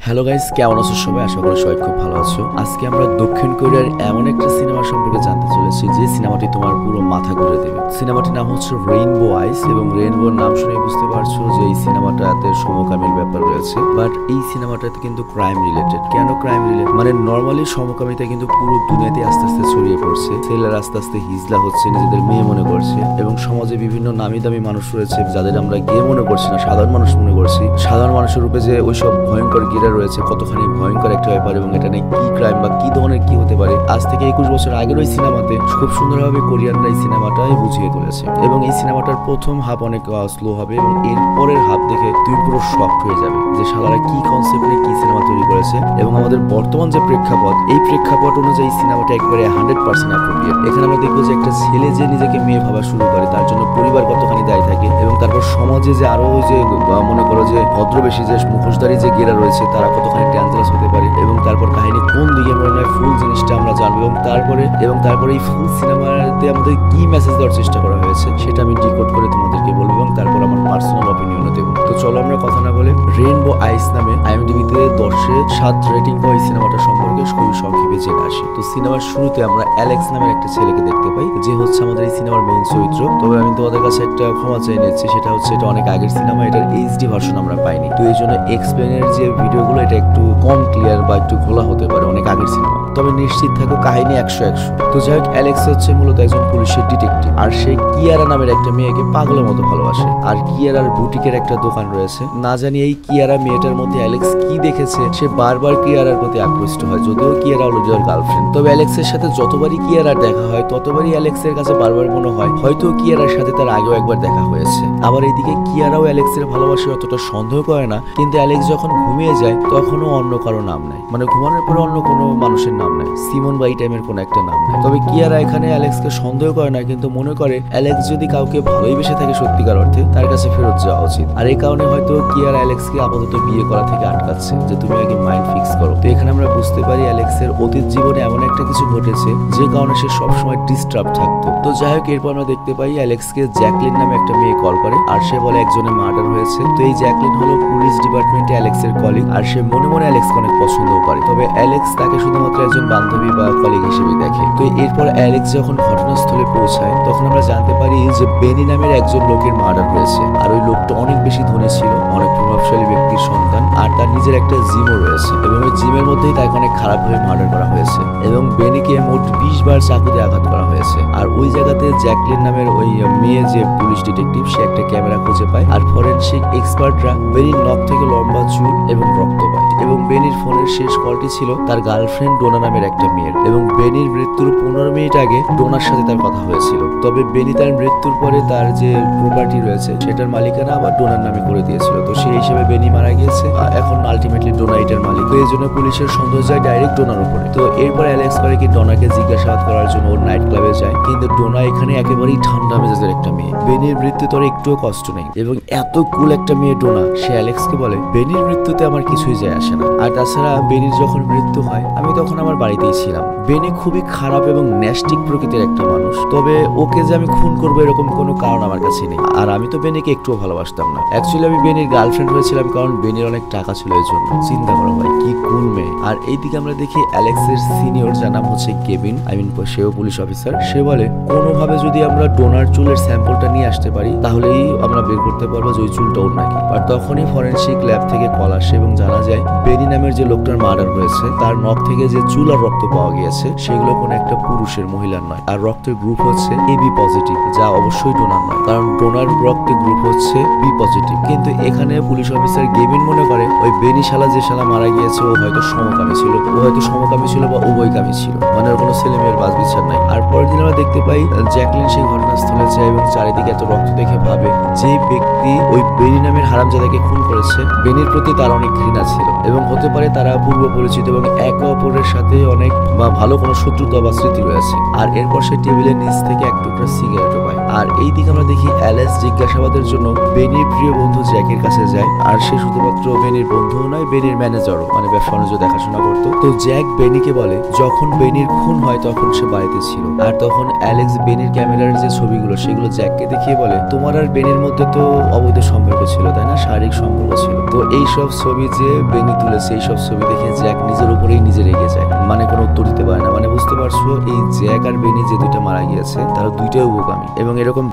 Hello guys, কেমন আছো সবাই? আশা করি সবাই খুব ভালো আছো। আজকে আমরা দক্ষিণ কোরিয়ার এমন একটা সিনেমা সম্পর্কে জানতে চলেছি যে সিনেমাটি তোমার পুরো মাথা ঘুরে দেবে। সিনেমাটির নাম হচ্ছে রেইনবো আইস এবং রেইনবোর নাম শুনে বুঝতে পারছো যে এই সিনেমাটাতে সমকামীর ব্যাপার রয়েছে। বাট এই সিনেমাটাতে কিন্তু ক্রাইম রিলেটেড। কেন ক্রাইম রিলেটেড? মানে নর্মালি সমকামিতা কিন্তু পুরো দুনিয়াতে আস্তে আস্তে ছড়িয়ে পড়ছে। ছেলেরা আস্তে আস্তে হিজলা হচ্ছে, নিজেদের মেয়ে মনে করছে এবং সমাজে বিভিন্ন নামি দামি মানুষ রয়েছে যাদের আমরা গে মনে করছি না, সাধারণ মানুষ মনে করছি। সাধারণ মানুষের রূপে যে ওইসব ভয়ঙ্কর গিরা রয়েছে, কতখানি ভয়ঙ্কর একটা ব্যাপার এবং এটা নিয়ে কি ক্রাইম বা কি ধরনের কি হতে পারে। আজ থেকে 21 বছর আগের ওই সিনেমাতে খুব সুন্দরভাবে কোরিয়ানরা এই সিনেমাটাই বুঝিয়ে তুলেছে এবং এই সিনেমাটার প্রথম হাফ অনেক স্লো হবে এবং এর পরের হাফ দেখে তুই পুরো শক হয়ে যাবে যে শালারা কি কনসেপ্ট নিয়ে কি সিনেমা তৈরি করেছে। এবং আমাদের বর্তমান যে প্রেক্ষাপট, এই প্রেক্ষাপট অনুযায়ী সিনেমাটা একবারে 100% অ্যাপ্রোপ্রিয়েট। এখানে আমরা দেখবো যে একটা ছেলে যে নিজেকে মেয়ে ভাবা শুরু করে, তার জন্য পরিবার কতখানি দায়ী থাকে এবং তারপর সমাজে যে আরো ওই যে মনে করো যে ভদ্রবেশী যে মুখোশধারী যে গেরা রয়েছে তারা কতখানি ডেঞ্জারাস হতে পারে এবং তারপর কাহিনী কোন দিকে মনে হয় ফুল জিনিসটা আমরা জানবো এবং তারপরে এই ফুল সিনেমাতে আমাদের কি মেসেজ দেওয়ার চেষ্টা করা হয়েছে সেটা আমি ডিকোড করে তোমাদেরকে বলবো এবং তারপর আমার পার্সোনাল অপিনিয়নও দেবো। তো চলো আমরা কথা না বলে রেইনবো আইস নামে IMDb-তে 10-7 রেটিং পাওয়া এই সিনেমাটা সম্পর্কে খুবই সংক্ষেপে জেনে আসি। তো সিনেমার শুরুতে আমরা অ্যালেক্স নামের একটা ছেলেকে দেখতে পাই যে হচ্ছে আমাদের এই সিনেমার মেইন চরিত্র। তবে আমি তোমাদের কাছে একটা ক্ষমা চেয়ে নিচ্ছি, সেটা হচ্ছে এটা অনেক আগের সিনেমা, এটার HD ভার্সন আমরা পাইনি। তো এই জন্য এক্সপ্লেনের যে ভিডিওগুলো এটা একটু কম ক্লিয়ার বা একটু ঘোলা হতে পারে, অনেক আগের সিনেমা। তবে নিশ্চিত থাকো কাহিনী 100-100। তো যাই হোক, অ্যালেক্স হচ্ছে মূলত একজন পুলিশের ডিটেকটিভ আর সে কিয়ারা নামের একটা মেয়েকে পাগলের মতো ভালোবাসে। আর কিয়ারার বুটিকের একটা দোকান রয়েছে। না জানি এই কিয়ারা মেয়েটার মধ্যে অ্যালেক্স কি দেখেছে, সে বারবার কিয়ারার প্রতি আকৃষ্ট হয়, যদিও কিয়ারা অলরেডি ওর গার্লফ্রেন্ড। তবে অ্যালেক্সের সাথে যতবারই কিয়ারার দেখা হয় ততবারই অ্যালেক্সের কাছে বারবার মনে হয় হয়তো কিয়ারার সাথে তার আগেও একবার দেখা হয়েছে। আবার এইদিকে কিয়ারাও অ্যালেক্সের ভালোবাসে অতটা সন্দেহ করে না, কিন্তু অ্যালেক্স যখন ঘুমিয়ে যায় তখনও অন্য কারো নাম নেয়, মানে ঘুমানোর পরে অন্য কোনো মানুষের নাম নেয়, সিমন বা এই টাইমের কোনো একটা নাম নেয়। তবে কিয়ারা এখানে অ্যালেক্সকে সন্দেহ করে না, কিন্তু মনে করে অ্যালেক্স যদি কাউকে ভালোই বেসে থাকে সত্যিকার অর্থে, তার কাছে ফেরত যাওয়া উচিত। আর এই কারণে হয়তো কিয়ারা অ্যালেক্সকে আপাতত বিয়ে করা থেকে আটকাচ্ছে যে তুমি আগে মাইন্ড ফিক্স করো। তো এখানে আমরা বুঝতে পারি অ্যালেক্সের অতীত জীবনে এমন একটা কিছু ঘটেছে যে কারণে সে সবসময় ডিস্টার্ব থাকতো। তো যাই হোক, এরপর আমরা দেখতে পাই অ্যালেক্সকে জ্যাকলিন নামে একটা মেয়ে কল করে আর সে বলে একজনের মার্ডার হয়েছে। তো এই জ্যাকলিন হলো পুলিশ ডিপার্টমেন্টে অ্যালেক্সের কলিগ আর সে মনে মনে অ্যালেক্সকে অনেক পছন্দ করে। তবে অ্যালেক্স তাকে শুধুমাত্র একজন বান্ধবী বা কলিগ হিসেবে দেখে। তো এরপর অ্যালেক্স যখন ঘটনাস্থলে পৌঁছায় তখন আমরা জানতে পারি যে বেনি নামের একজন লোকের মার্ডার হয়েছে আর ওই লোকটা অনেক বেশি ধনী ছিল, অনেক প্রভাবশালী ব্যক্তির সন্তান আর তার নিজের একটা জিমও রয়েছে এবং ওই জিমের মধ্যেই তাকে অনেক খারাপভাবে মার্ডার করা হয়েছে এবং বেনিকে মোট 20 বার চাকুতে আঘাত করা হয়েছে। আর ওই জায়গাতে জ্যাকলিন নামের ওই মেয়ে যে পুলিশ ডিটেকটিভ, সে একটা ক্যামেরা খুঁজে পায় আর ফরেনসিক এক্সপার্টরা বেনির নখ থেকে লম্বা চুল এবং রক্ত পায় এবং বেনির ফোনের শেষ কলটি ছিল তার গার্লফ্রেন্ড ডোনা নামের একটা মেয়ের এবং বেনির মৃত্যুর 15 মিনিট আগে ডোনার সাথে তার কথা হয়েছিল। তবে বেনি তার মৃত্যুর পরে তার যে প্রপার্টি রয়েছে সেটার মালিকানা আবার ডোনার নামে করে দিয়েছিল। তো সেই হিসেবে বেনি মারা গিয়েছে, এখন আলটিমেটলি ডোনা এটার মালিক। তো এই জন্য পুলিশের সন্দেহ যায় ডাইরেক্ট ডোনার উপরে। তো এরপর অ্যালেক্স করে কি ডোনাকে জিজ্ঞাসাবাদ করার জন্য ওর নাইট ক্লাবে যায়, কিন্তু ডোনা এখানে একেবারেই ঠান্ডা মেজাজের একটা মেয়ে। বেনির মৃত্যু তোর একটুও কষ্ট নেই এবং এত কুল একটা মেয়ে ডোনা, সে অ্যালেক্সকে বলে বেনির মৃত্যুতে আমার কিছুই যায় আসে না। আর তাছাড়া বেনির যখন মৃত্যু হয় আমি তখন আমার বাড়িতেই ছিলাম। বেনি খুবই খারাপ এবং ন্যাস্টিক প্রকৃতির একটা মানুষ, তবে ওকে যে আমি খুন করবো এরকম কোনো কারণ আমার কাছে নেই। আর আমি তো বেনিকে একটুও ভালোবাসতাম না। অ্যাকচুয়ালি আমি বেনির গার্লফ্রেন্ড হয়েছিলাম কারণ বেনির অনেক টাকা ছিল এই জন্য। চিন্তা করো ভাই, কি কুল মেয়ে। আর এইদিকে আমরা দেখি অ্যালেক্সের সিনিয়র, যার নাম হচ্ছে কেভিন, সেও পুলিশ অফিসার। সে বলে কোনোভাবে যদি আমরা ডোনার চুলের স্যাম্পলটা নিয়ে আসতে পারি তাহলেই আমরা বের করতে পারবো যে ওই চুলটা ওর নাকি। আর তখনই ফরেনসিক ল্যাব থেকে কল আসে এবং জানা যায় বেনি নামের যে লোকটার মার্ডার হয়েছে তার নখ থেকে যে চুল আর রক্ত পাওয়া গিয়েছে সেগুলো কোনো একটা পুরুষের, মহিলার নয়। আর রক্তের গ্রুপ হচ্ছে AB পজিটিভ, যা অবশ্যই ডোনার নয় কারণ ডোনার রক্তের গ্রুপ হচ্ছে B পজিটিভ। কিন্তু এখানে পুলিশ অফিসার গেভিন মনে করে ওই বেনি শালা যে শালা মারা গিয়েছে ও হয়তো সমকামী ছিল বা উভয়কামী ছিল, মানে ওর কোনো ছেলে মেয়ের বাজ বিচার নাই। আর পরের দিন আমরা দেখতে পাই জ্যাকলিন সেই ঘটনাস্থলে যায় এবং চারিদিকে এত রক্ত দেখে ভাবে যে ব্যক্তি ওই বেনি নামের হারামজাদাকে খুন করেছে বেনির প্রতি তার অনেক ঘৃণা ছিল এবং হতে পারে তারা পূর্ব পরিচিত এবং একে অপরের সাথে অনেক ভালো কোনো শত্রুতা বা স্মৃতি রয়েছে। আর এরপর সে টেবিলের নিচ থেকে এক টুকরা সিগারেটও পায়। আর এই দিকে আমরা দেখি অ্যালেক্স জিজ্ঞাসাবাদের জন্য বেনির প্রিয় বন্ধু জ্যাকের কাছে যায়। আর সে শুধুমাত্র বেনির বন্ধুও নয়, বেনির ম্যানেজারও, মানে ব্যবসা বাণিজ্য দেখাশোনা করতো। তো জ্যাক বেনিকে বলে যখন বেনির খুন হয় তখন সে বাড়িতে ছিল। আর তখন অ্যালেক্স বেনির ক্যামেরার যে ছবিগুলো সেগুলো জ্যাককে দেখিয়ে বলে তোমার আর বেনির মধ্যে তো অবৈধ সম্পর্ক ছিল তাই না, শারীরিক সম্পর্ক ছিল। তো এই সব ছবি যে বেনি তুলেছে, এই এইসব ছবি দেখে জ্যাক নিজের উপরেই নিজে রেগে যায়, মানে কোনো উত্তর দিতে পারে না। মানে বুঝতে পারছো, এই জ্যাক আর বেনি যে দুইটা মারা গিয়েছে তারা দুইটাই উপগামী এবং এরকম